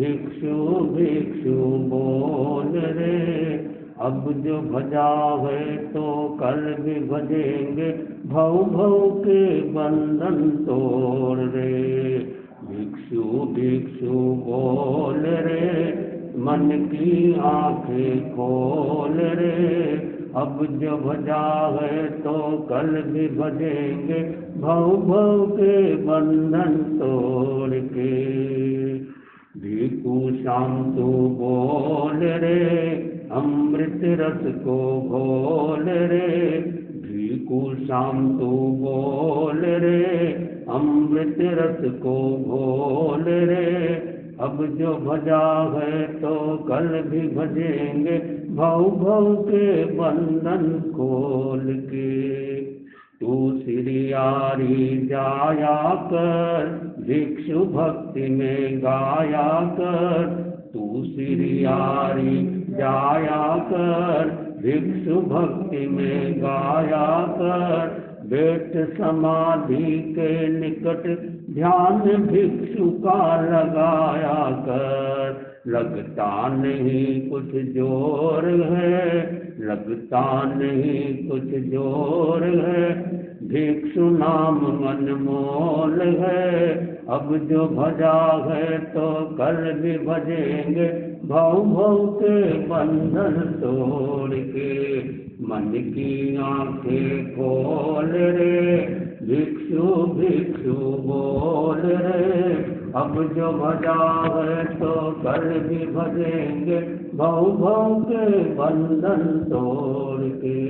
भिक्षु भिक्षु बोल रे, अब जो भजा है तो कल भी भजेंगे, भव भव के बंधन तोड़ रे। भिक्षु भिक्षु बोल रे, मन की आंखें खोल रे, अब जो भजा है तो कल भी भजेंगे, भव भव के बंधन तोड़ के। भिक्षु श्याम तू बोल रे, अमृत रस को घोल रे, भिक्षु श्याम तू बोल रे, अमृत रस को घोल रे, अब जो भजा है तो कल भी भजेंगे, भव भव के बंधन खोल के। तू श्रियारी जाया कर, भिक्षु भक्ति में गाया कर, तू श्रियारी जाया कर, भिक्षु भक्ति में गाया कर, बैठ समाधि के निकट ध्यान भिक्षु का लगाया कर। लगता नहीं कुछ जोर है, लगता नहीं कुछ जोर है, भिक्षु नाम अनमोल है, अब जो भजा है तो कल भी भजेंगे, भव भव के बंधन तोड़ के। मन की आंखें खोल रे, भिक्षु भिक्षु बोल रे, अब जो भजा है तो कल भी भजेंगे, भव भव के बंधन तोड़ के।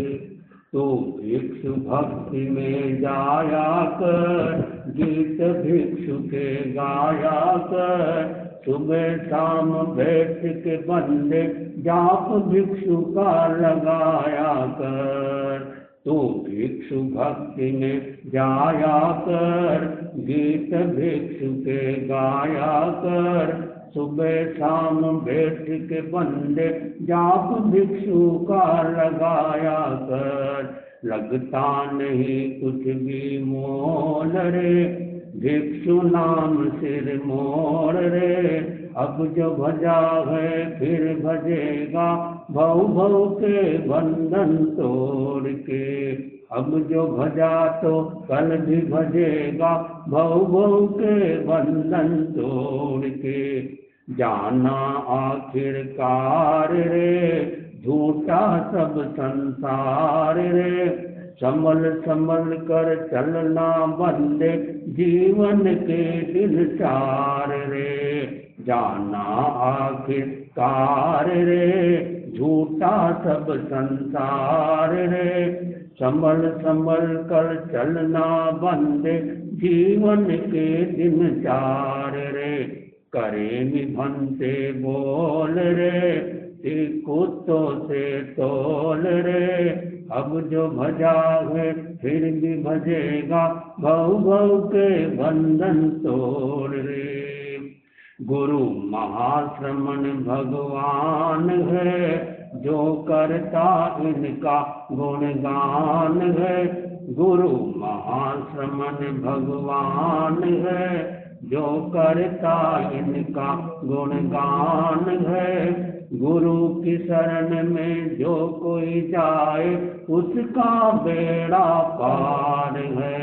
तू भिक्षु भक्ति में जाया कर, गीत भिक्षु के गाया कर, सुबह शाम बैठ के बंदे जाप भिक्षु का लगाया कर। तू भिक्षु भक्ति में जाया कर, गीत भिक्षु के गाया कर, सुबह शाम बैठ के बंदे जाप भिक्षु का लगाया कर। लगता नहीं कुछ भी मोल रे, भिक्षु नाम सिर मोड़ रे, अब जो भजा है फिर भजेगा, भव भव के बंधन तोड़ के। अब जो भजा तो कल भी भजेगा, भव भव के बंधन तोड़ के। जाना आखिरकार रे, झूठा सब संसार रे, संभल संभल कर चलना बंदे, जीवन के दिन चार रे। जाना आखिरकार रे, झूठा सब संसार रे, संभल संभल कर चलना बंदे, जीवन के दिन चार रे। करे निभन से बोल रे, कुत्तों से तोल रे, अब जो भजा है फिर भी भजेगा, भव भव के बंधन तोड़ रे। गुरु महाश्रमण भगवान है, जो करता इनका गुणगान है। गुरु महाश्रमण भगवान है, जो करता इनका गुणगान है। गुरु की शरण में जो कोई जाए, उसका बेड़ा पार है।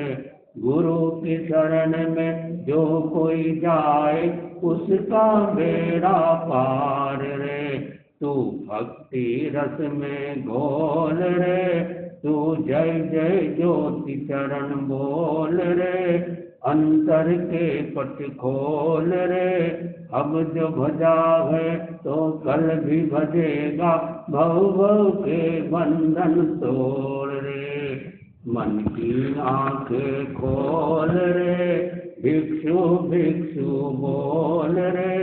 गुरु की शरण में जो कोई जाए, उसका बेड़ा पार रे। तू भक्ति रस में घोल रे, तू जय जय ज्योति चरण बोल रे, अंतर के पट खोल रे। अब जो भजा है तो कल भी भजेगा, भव भव के बंधन तोड़ रे। मन की आंखें खोल रे, भिक्षु भिक्षु बोल रे,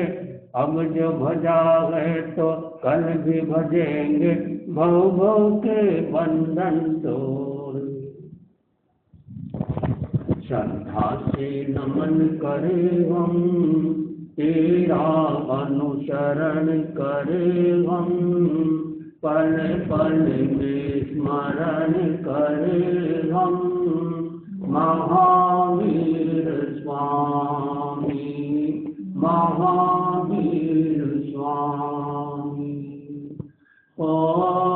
अब जो भजा है तो कल भी भजेंगे, भव भव के बंधन तोड़। श्रद्धा से नमन करे हम, तेरा अनुसरण करे हम, पल पल में स्मरण करे हम। महावीर स्वामी, महावीर स्वामी। ओंकार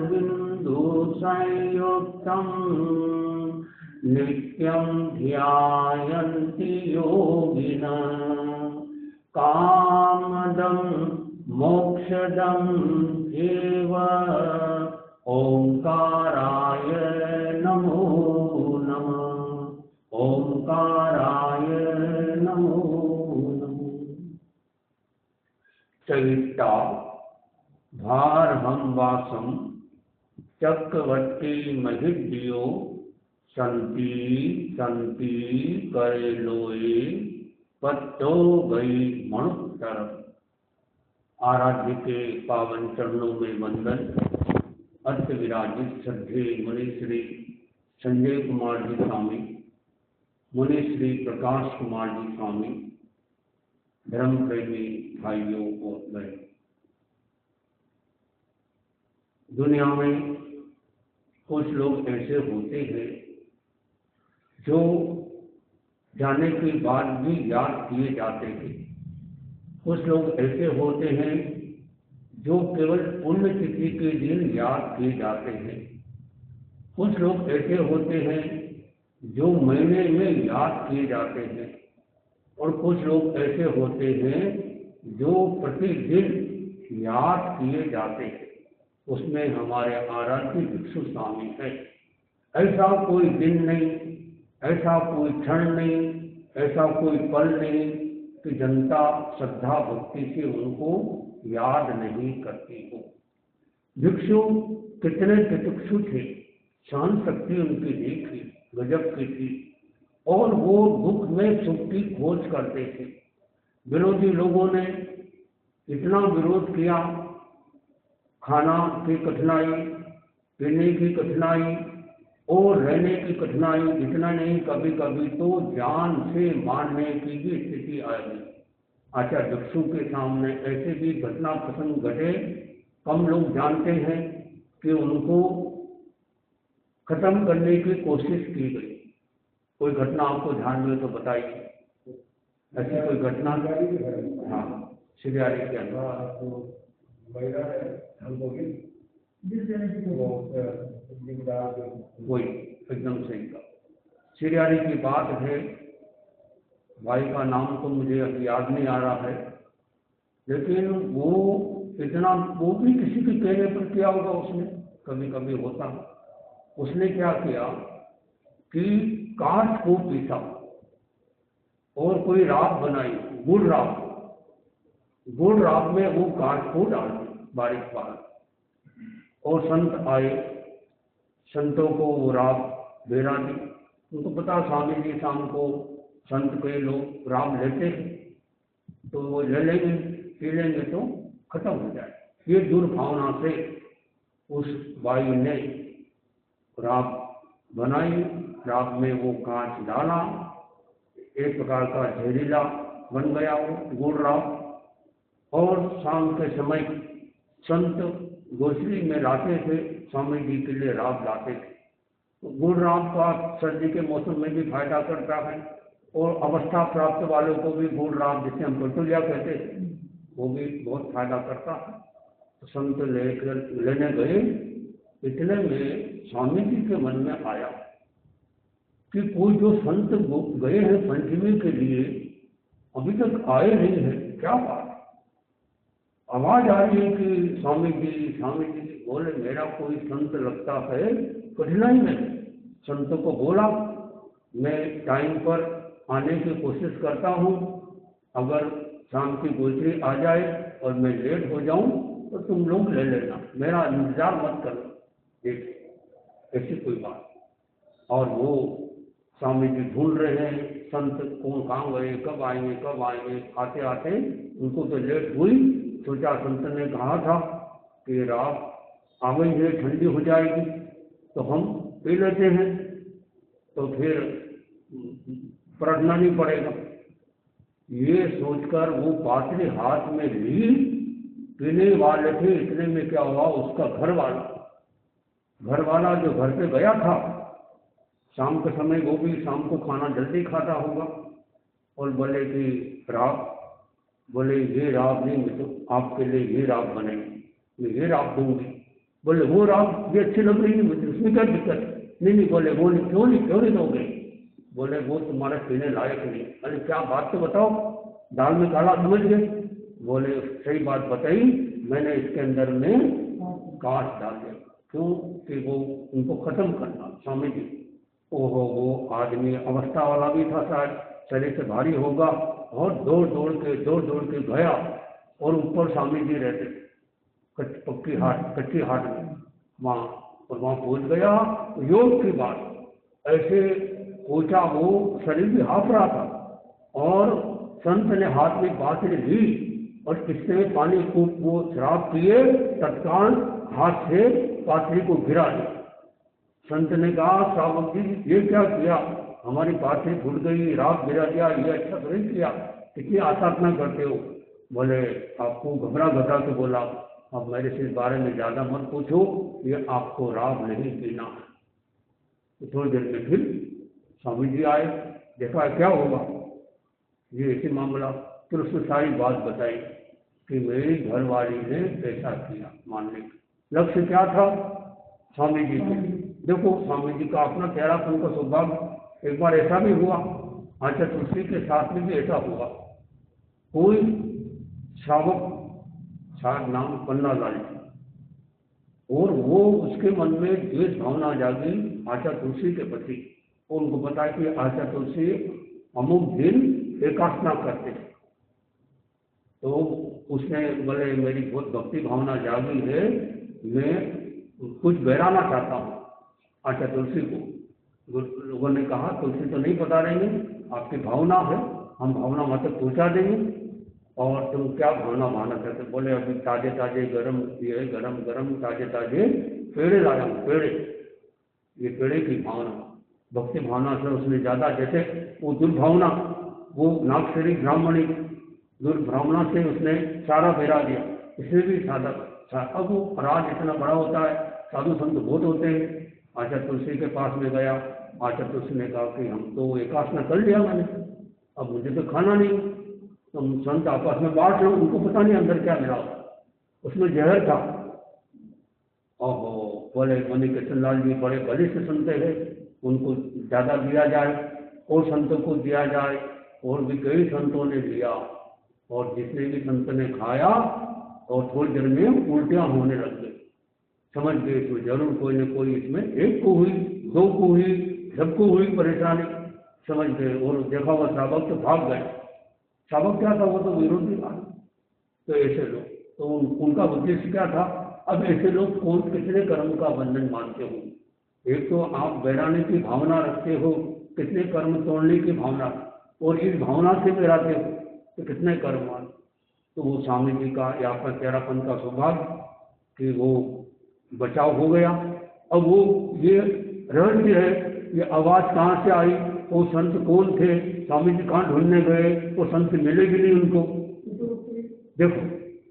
बिंदु संयुक्तम नित्यं ध्यायन्ति योगिनः कामदं मोक्षदं एव। ओंकाराय नमो नमः। ओंकाराय नमो नमः। चैता भारहं वासं चक्रवर्ती महिद्यो संति संति करे लोए पत्तो गई मणुत्तर। आराध्य के पावन चरणों में वंदन। अर्थ विराजित श्रद्धे मुनि श्री संजय कुमार जी स्वामी, मुनि श्री प्रकाश कुमार जी स्वामी, धर्म प्रेमी भाइयों और बहनों, दुनिया में कुछ लोग ऐसे होते हैं जो जाने के बाद भी याद किए जाते हैं। कुछ लोग ऐसे होते हैं जो केवल पुण्य तिथि के दिन याद किए जाते हैं। कुछ लोग ऐसे होते हैं जो महीने में याद किए जाते हैं, और कुछ लोग ऐसे होते हैं जो प्रतिदिन याद किए जाते हैं। उसमें हमारे आराध्य भिक्षु स्वामी है। ऐसा कोई दिन नहीं, ऐसा कोई क्षण नहीं, ऐसा कोई पल नहीं कि जनता श्रद्धा भक्ति से उनको याद नहीं करती हो। भिक्षु कितने तितिक्षु थे, शान शक्ति उनकी देखी गजब की थी, और वो दुख में सुख की खोज करते थे। विरोधी लोगों ने इतना विरोध किया, खाना की कठिनाई, पीने की कठिनाई और रहने की कठिनाई, इतना नहीं कभी कभी तो जान से मारने की भी स्थिति आई। आचार्य भिक्षु के सामने ऐसे भी घटना प्रसंग घटे, कम लोग जानते हैं कि उनको खत्म करने की कोशिश की गई। कोई घटना आपको ध्यान में तो बताइए, ऐसी कोई घटना? हाँ, सिरियारी के अंदर वही एकदम सही का सिरियारी की बात है। भाई का नाम तो मुझे अभी याद नहीं आ रहा है, लेकिन वो इतना, वो भी किसी के कहने पर किया होगा उसने, कभी कभी होता है। उसने क्या किया कि काठ को पीसा और कोई राख बनाई, गुड़ राख। गुड़ राख में वो काठ को डाल दी बारीक बारीक, और संत आए, संतों को वो राख बेरा दी। उनको पता स्वामी जी शाम को संत के लोग राम लेते हैं, तो वो ले लेंगे, पी लेंगे तो खत्म हो जाए। ये दुर्भावना से उस बाई ने राख बनाई, राख में वो कांच डाला, एक प्रकार का जहरीला बन गया वो गुड़ राख। और शाम के समय संत गोश्री में लाते थे, स्वामी जी के लिए राख लाते थे। तो गुड़ राख का सर्दी के मौसम में भी फायदा करता है, और अवस्था प्राप्त वालों को भी गुड़ राख, जिसे हम पटुलिया कहते थे, वो भी बहुत फायदा करता है। तो संत लेने गए। इतने में स्वामी जी के मन में आया कि कोई जो संत गए हैं पंचमी के लिए अभी तक आए नहीं है, क्या बात। आवाज आ रही है कि स्वामी जी बोले, मेरा कोई संत लगता है कठिनाई में। संत को बोला, मैं टाइम पर आने की कोशिश करता हूँ, अगर शाम की गोचरी आ जाए और मैं लेट हो जाऊं तो तुम लोग ले लेना, मेरा इंतजार मत करना। देख ऐसी कोई बात। और वो स्वामी जी ढूंढ रहे हैं संत कौन कहाँ गए, कब आएंगे। आते आते उनको तो लेट हुई। सोचा संत ने कहा था कि रात आ गई है, ठंडी हो जाएगी तो हम पी लेते हैं, तो फिर पलटना नहीं पड़ेगा। ये सोचकर वो पात्री हाथ में ली, पीने वाले थे। इतने में क्या हुआ, उसका घर वाला जो घर पे गया था शाम के समय, वो भी शाम को खाना जल्दी खाता होगा, और बोले कि राग, बोले ये राग नहीं, मैं तो आपके लिए ये राग बने, मैं ये राग दूंगी। बोले वो राग ये अच्छी लग रही है मुझे, उसमें क्या दिक्कत? नहीं बोले वो नहीं, क्यों नहीं दोगे? बोले वो तुम्हारे पीने लायक नहीं। अरे क्या बात तो बताओ, दाल में काला समझ गए? बोले सही बात बताई, मैंने इसके अंदर में कांच डाल दिया। क्यों? कि वो उनको खत्म करना। स्वामी जी, ओहो वो आदमी अवस्था वाला भी था शायद, शरीर से भारी होगा, और दौड़ दौड़ के गया, और ऊपर स्वामी जी रहते कच्ची हाट में वहाँ, और वहाँ पहुँच गया। योग की बात ऐसे पहुँचा, वो शरीर भी हाँफ रहा था, और संत ने हाथ में बाटली ली और किसने पानी को वो शराब पिए, तत्काल हाथ से पात्री को गिरा दिया। संत ने कहा श्रावक जी ये क्या किया, हमारी पात्री फूट गई, राग गिरा दिया, ये अच्छा तो नहीं किया, कितनी आसाधना करते हो। बोले आपको घबरा के बोला, अब मेरे से इस बारे में ज़्यादा मत पूछो, ये आपको राग नहीं पीना है। तो थोड़ी देर में फिर स्वामी जी आए, देखा क्या होगा, ये ऐसे मामला। फिर उसने सारी बात बताई कि मेरी घरवाली ने ऐसा किया, मानने का लक्ष्य क्या था स्वामी जी के। देखो स्वामी जी का अपना तेरापन का सौभाग्य। एक बार ऐसा भी हुआ, आचार्य तुलसी के साथ में भी ऐसा हुआ। कोई श्रावक, शायद नाम पन्ना लाल, और वो उसके मन में द्वेष भावना जागी आचार्य तुलसी के प्रति, और उनको बताया कि आचार्य तुलसी अमुक दिन एकासना करते हैं। तो उसने बोले मेरी बहुत भक्ति भावना जागी है, मैं कुछ बहराना चाहता हूँ आचार्य तुलसी को। लोगों ने कहा तुलसी तो नहीं बता रहेंगे, आपकी भावना है, हम भावना वहाँ तक पहुँचा देंगे, और तुम क्या भावना माना चाहते? बोले अभी ताजे ताजे गरम ये गरम ताजे पेड़े लाया हूँ, पेड़े, ये पेड़े की भावना, भक्ति भावना से उसने ज़्यादा, जैसे वो दुर्भावना, वो नागश्री ब्राह्मणी दुर्भावना से उसने सारा बेरा दिया, इसे भी साधक। अब वो राज इतना बड़ा होता है, साधु संत बहुत होते हैं। आचार्य तुलसी के पास में गया, आचार्य तुलसी ने कहा कि हम तो एकासना कर लिया मैंने, अब मुझे तो खाना नहीं, तुम संत आपस में बांट लो, उनको पता नहीं अंदर क्या मिला, उसमें जहर था। ओहो, बोले मनी कृष्ण लाल जी बड़े बलिष्ठ संत है, उनको ज़्यादा दिया जाए, और संतों को दिया जाए, और भी कई संतों ने दिया, और जिसने भी संत ने खाया और थोड़ी देर में उल्टियाँ होने लग गई। समझ गए तो जरूर कोई न कोई इसमें, एक को हुई, दो को हुई, सबको हुई परेशानी, समझ गए। और देखा हुआ श्रावक तो भाग गए। श्रावक क्या था, वो तो विरोधी था। तो ऐसे लोग, तो उनका उद्देश्य क्या था? अब ऐसे लोग कौन कितने कर्म का बंधन मानते हो? एक तो आप बैराने की भावना रखते हो, कितने कर्म तोड़ने की भावना, और इस भावना से बैराते हो तो कितने कर्म मान। तो वो स्वामी जी का या पर तेरापन का सौभाग्य कि वो बचाव हो गया। अब वो ये रहस्य है, ये आवाज़ कहाँ से आई, वो संत कौन थे, स्वामी जी कहाँ ढूंढने गए, वो संत मिले भी नहीं उनको। देखो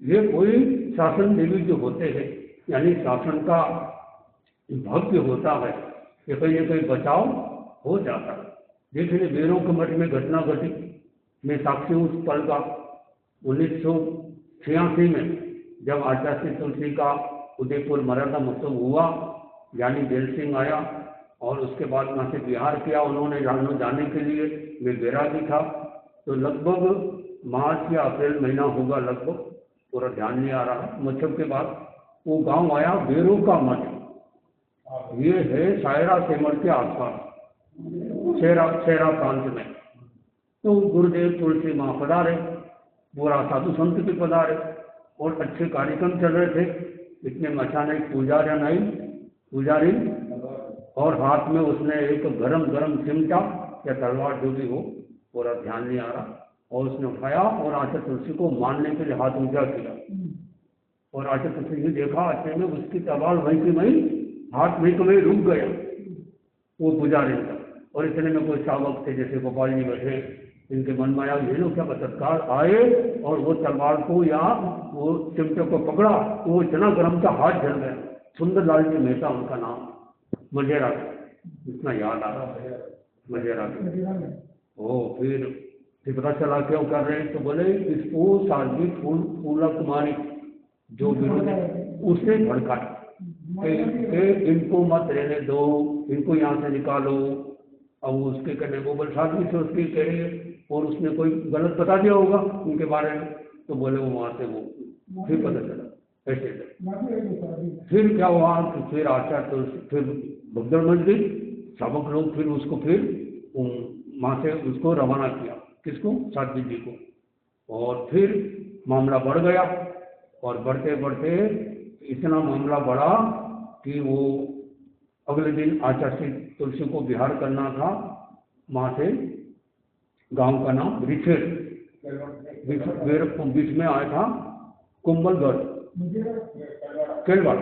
ये कोई शासन देवी जो होते हैं, यानी शासन का भव्य होता है, ये कहीं बचाव हो जाता है। देखिए बेरों के मठ में घटना घटी, मैं साक्षी उस पल का। 1986 में जब आचार्य तुलसी का उदयपुर मराठा महोत्सव हुआ, यानी बेल सिंह आया, और उसके बाद वहाँ से बिहार किया उन्होंने जाने के लिए, मैं बैरागी था। तो लगभग मार्च या अप्रैल महीना होगा, लगभग पूरा ध्यान नहीं आ रहा। मच्छर के बाद वो गांव आया बेरों का मठ, ये है सायरा सेमर के आसपास, शेरा प्रांत में। तो गुरुदेव तुलसी माँ पधारे, पूरा साधु संत भी पधारे, और अच्छे कार्यक्रम चल रहे थे। इतने में अचानक पुजारी और हाथ में उसने एक गरम चिमटा या तलवार जो भी हो, पूरा ध्यान नहीं आ रहा, और उसने उठाया और आचार्य तुलसी को मारने के लिए हाथ ऊंचा किया। और आचार्य तुलसी ने देखा, अच्छे में उसकी तलवार वहीं की वहीं हाथ में कहीं रुक गया वो पुजारी का। और इतने में कोई श्रावक थे जैसे गोपाल जी बैठे, इनके मन में आया ये लोग क्या बलात्कार आए, और वो तलवार को या वो चिमटे को पकड़ा, तो वो इतना गर्म था हाथ जल गया। सुंदरलाल जी मेहता उनका नाम, मजेरा, इतना याद आ रहा है मजेरा। ओ फिर फिर पता चला क्यों कर रहे हैं, तो बोले इसको साध्वी फूला कुमारी जो विरोध उसने भड़काया कि इनको मत रहने दो, इनको यहाँ से निकालो। अब उसके कहने वो बोले साध्वी से उसकी कह रही है और उसने कोई गलत बता दिया होगा उनके बारे में, तो बोले वो वहाँ से वो फिर पता चला ऐसे। फिर क्या हुआ कि फिर आचार्य तो फिर भगदड़ मच गई, सबक लोग फिर उसको फिर वहाँ से उसको रवाना किया, किसको, साध्वी जी को। और फिर मामला बढ़ गया और बढ़ते बढ़ते इतना मामला बढ़ा कि वो अगले दिन आचार्य तुलसी को विहार करना था, वहाँ से गांव का नाम रिछेड़, बीच में आया था कुंभलगढ़, केलवाड़ा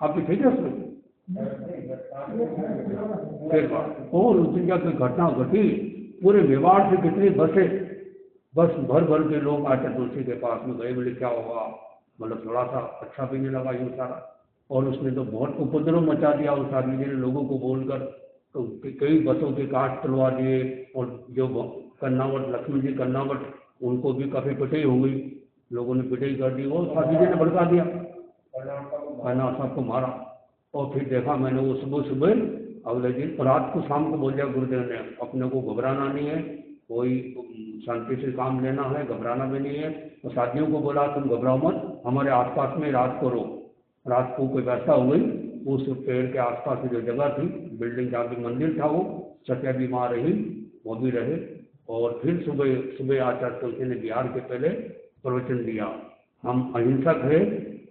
आप भी थे क्या उसमें? केलवाड़ा। और उस दिन क्या कोई घटना घटी, पूरे मेवाड़ से कितनी बस भर भर के लोग आचार्य तुलसी के पास में गए, बोले क्या हुआ, मतलब थोड़ा सा अच्छा भी नहीं लगा यूँ सारा। और उसने तो बहुत उपद्रव मचा दिया उस आदमी ने, लोगों को बोलकर तो कई बसों के काट तुलवा दिए, और जो कन्नावट लक्ष्मी जी कन्नावट उनको भी काफ़ी पिटाई हो गई, लोगों ने पिटाई कर दी, वो साध्वी जी ने भड़का दिया, कन्ना सबको मारा। और फिर देखा मैंने वो सुबह अगले दिन रात को शाम को बोल दिया गुरुदेव ने, अपने को घबराना नहीं है, कोई शांति से काम लेना है, घबराना भी नहीं है। तो साथियों को बोला तुम घबराओ मत, हमारे आसपास में रात को रहो। रात को कोई व्यवस्था हो गई, उस पेड़ के आसपास की जो जगह थी, बिल्डिंग जहाँ भी मंदिर था, वो सत्या भी वहाँ रही, वो भी रहे। और फिर सुबह आचार्य तुलसी ने बिहार के पहले प्रवचन दिया, हम अहिंसक है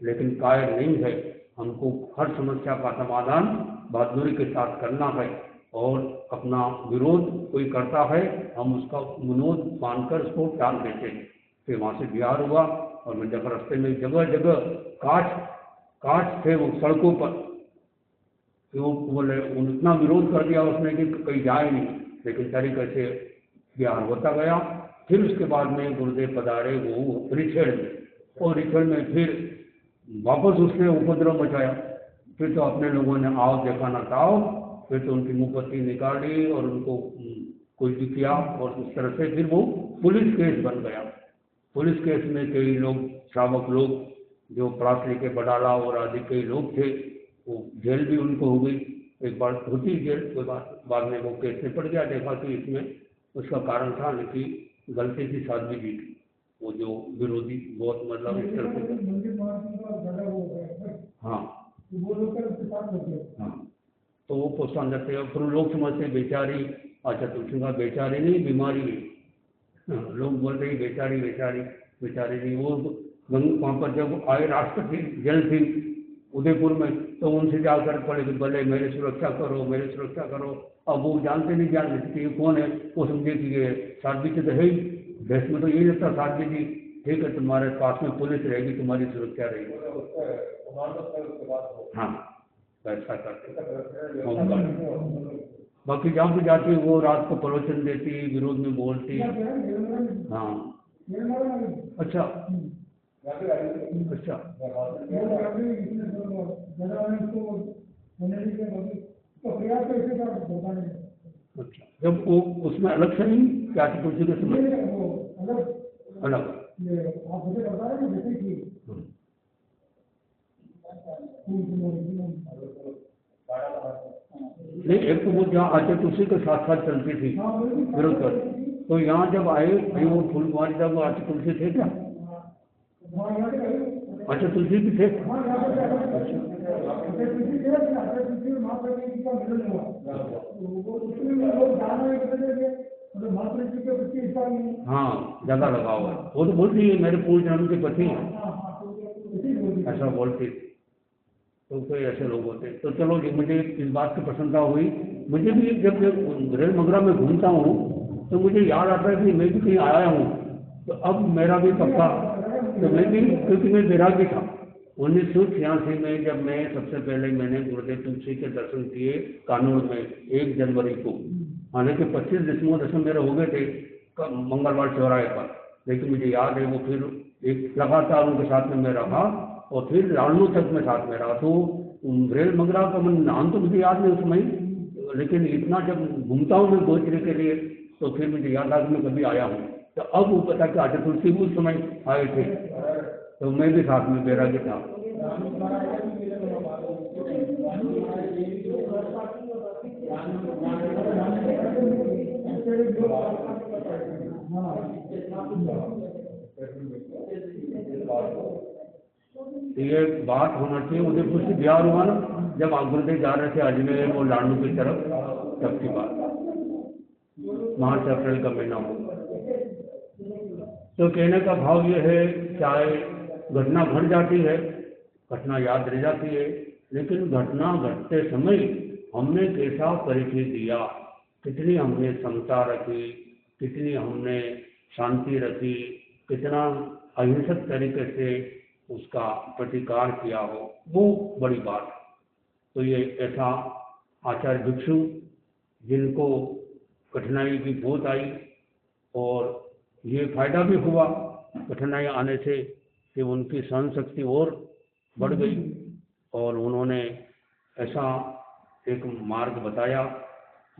लेकिन कायर नहीं है, हमको हर समस्या का समाधान बहादुरी के साथ करना है, और अपना विरोध कोई करता है हम उसका विनोद मानकर उसको टाल देते हैं। फिर वहाँ से बिहार हुआ, और मैं जब रास्ते में जगह जगह कांच थे वो सड़कों पर, वो बोले उतना विरोध कर दिया उसने कि कहीं जाए नहीं, लेकिन तरीके से बिहार होता गया। फिर उसके बाद में गुरुदेव पधारे वो रिछेड़ में, और रिछेड़ में फिर वापस उसने उपद्रव मचाया। फिर तो अपने लोगों ने आओ देखा ना आओ, फिर तो उनकी मुंहपत्ती निकाली और उनको कुछ भी किया, और उस तरह से फिर वो पुलिस केस बन गया। पुलिस केस में कई लोग श्रावक लोग जो परासली के बडाला और आदि कई लोग थे, वो जेल भी उनको हो गई, एक बार होती जेल, कोई बाद में वो केस में पड़ गया। देखा कि इसमें उसका कारण था कि गलती थी साध्वी जी की, वो जो विरोधी बहुत मतलब इस तरह से हाँ तो वो प्रोत्साहन देते हैं। फिर लोग समझते बेचारी, अच्छा तुलसी का बेचारी नहीं बीमारी है, लोग बोलते हैं बेचारी नहीं। वो वहाँ पर जब आए राष्ट्रपति जेल थी उदयपुर में, तो उनसे जाकर पड़े कि भले मेरी सुरक्षा करो। अब वो जानते कि ये कौन है, वो समझे कि ये साध्वी जी तो है ही, देश में तो यही लगता साध्वी जी ठीक है तुम्हारे पास में पुलिस रहेगी, तुम्हारी सुरक्षा रहेगी। हाँ ऐसा करते। बाकी जहाँ भी जाती वो रात को प्रवचन देती, विरोध में बोलती। हाँ अच्छा जब वो उसमें अलग से नहीं क्या तुलसी के समय अलग नहीं, एक तो वो जहाँ आचार्य तुलसी के साथ चलती थी विरोध कर, तो यहाँ जब आए वो फूल कुमारी जब आचार्य तुलसी थे क्या? अच्छा तुलसी भी थे। हाँ ज्यादा लगा हुआ, वो तो बोलती है मेरे पूर्व जन्म के पति ऐसा बोलती, तो कोई ऐसे लोग होते। तो चलो जी, मुझे इस बात की प्रसन्नता हुई। मुझे भी जब रेल मगरा में घूमता हूँ तो मुझे याद आता है कि मैं भी कहीं आया हूँ, तो अब मेरा भी पक्का, तो मैं भी क्योंकि मैं बैरागी था 1986 में, जब मैं सबसे पहले मैंने गुरुदेव तुलसी के दर्शन किए कानूर में 1 जनवरी को। हालांकि 25 दशम मेरे हो गए थे मंगलवार चौराहे पर, लेकिन मुझे याद है वो फिर एक लगातार उनके साथ में मैं रहा, और फिर लालनू तक में साथ में रहा। तो रेल मंगरा का नाम तो मुझे याद नहीं उस समय, लेकिन इतना जब घूमता हूँ मैं गोचरे के लिए तो फिर मुझे याद आ कि मैं कभी आया हूँ। तो अब वो पता कि आचार्य तुलसी उस समय आए थे, तो मैं भी साथ में बैरागी था। ये बात होना चाहिए, उदयपुर से बिहार हुआ ना, जब आप गुरुदेव जा रहे थे अजमेर और लाडू की तरफ, तब की बात, मार्च अप्रैल का महीना हो। तो कहने का भाव ये है, चाहे घटना घट जाती है, घटना याद रह जाती है, लेकिन घटना घटते समय हमने कैसा परिचय दिया, कितनी हमने समता रखी, कितनी हमने शांति रखी, कितना अहिंसक तरीके से उसका प्रतिकार किया हो, वो बड़ी बात है। तो ये ऐसा आचार्य भिक्षु जिनको कठिनाई की बहुत आई, और ये फायदा भी हुआ कठिनाई आने से कि उनकी सहन शक्ति और बढ़ गई, और उन्होंने ऐसा एक मार्ग बताया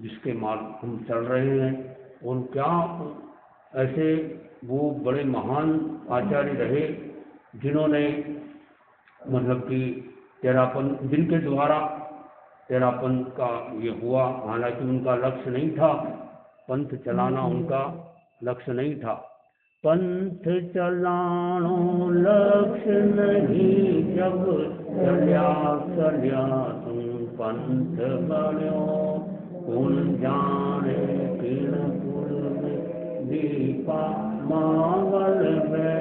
जिसके मार्ग हम चल रहे हैं। और क्या ऐसे वो बड़े महान आचार्य रहे जिन्होंने मतलब कि तेरापन, जिनके द्वारा तेरापन का ये हुआ, हालांकि उनका लक्ष्य नहीं था पंथ चलाना, उनका लक्ष्य नहीं था। पंथ चलानो लक्ष्य नहीं, जब चलिया चलिया तुम पंथ बन्यो, कौन जाने किन कुल में दीपा मावल में।